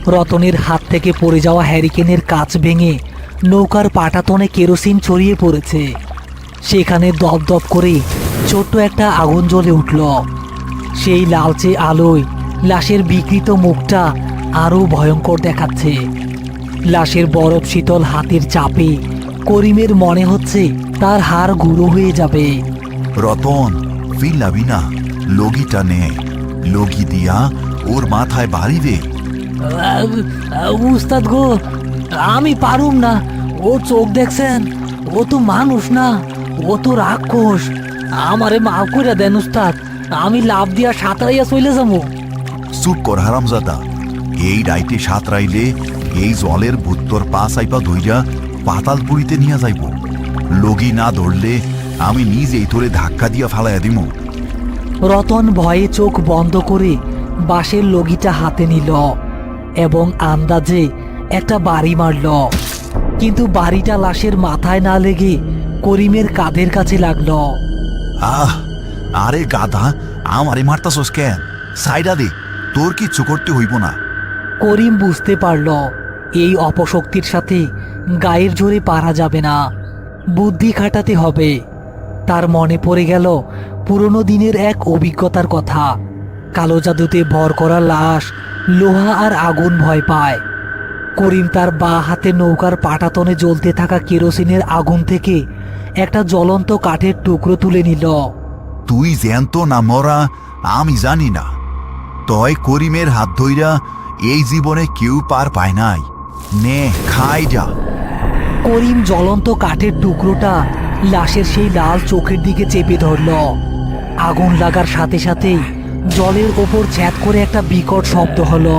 রতনের হাত থেকে পড়ে যাওয়া হ্যারিকেনের কাঁচ ভেঙে নৌকার পাটাতনে কেরোসিন ছড়িয়ে পড়েছে। সেখানে দপদপ করে ছোট্ট একটা আগুন জ্বলে উঠল। সেই লালচে আলোয় লাশের বিকৃত মুখটা আরও ভয়ঙ্কর দেখাচ্ছে। লাশের বরফ শীতল হাতের চাপে করিমের মনে হচ্ছে তার হাড় গুঁড়ো হয়ে যাবে। রতন, ফিল্লাবি না, লগিটা নে। লগি দিয়া ওর মাথায় বাড়ি দে। উস্তাদ গো, আমি পারুম না। ও চোখ দেখছেন, ও তো মানুষ না, ও তো রাক্ষস। আমারে মাফ করে দেন উস্তাদ, আমি লাভ দিয়া সাঁতরাইয়া চলে যাবো। চুপ কর হারামজাদা। এই রাইতে সাঁতরাইলে এই জলের ভুত্তর পা চাইপা ধইরা পাতালপুরিতে নিয়ে যাইব। লগি না ধরলে আমি নিজেই তোরে ধাক্কা দিয়া ফালাইয়া দিমু। রতন ভয়ে চোখ বন্ধ করে বাঁশের লগিটা হাতে নিল এবং আন্দাজে একটা বাড়ি মারল। কিন্তু বাড়িটা লাশের মাথায় না লেগে করিমের কাঁধের কাছে লাগলো। আহ, আরে গাধা, আমারে মারতাছস কেন? সাইডা দে, তোর কিচ্ছু করতে হইব না। করিম বুঝতে পারল এই অপশক্তির সাথে গায়ের জোরে পারা যাবে না, বুদ্ধি খাটাতে হবে। তার মনে পড়ে গেল পুরনো দিনের এক অভিজ্ঞতার কথা। কালো জাদুতে ভর করা লাশ লোহা আর আগুন ভয় পায়। করিম তার বাঁ হাতে নৌকার পাটাতনে জ্বলতে থাকা কেরোসিনের আগুন থেকে একটা জ্বলন্ত কাঠের টুকরো তুলে নিল। তুই জ্যান্ত না মরা আমি জানি না, তয় করিমের হাত ধইরা এই জীবনে কেউ পার পায় নাই। নে, খাই যা। করিম জ্বলন্ত কাঠের টুকরোটা লাশের সেই লাল চোখের দিকে চেপে ধরল। আগুন লাগার সাথে সাথেই জলের ওপর ছ্যাঁত করে একটা বিকট শব্দ হলো।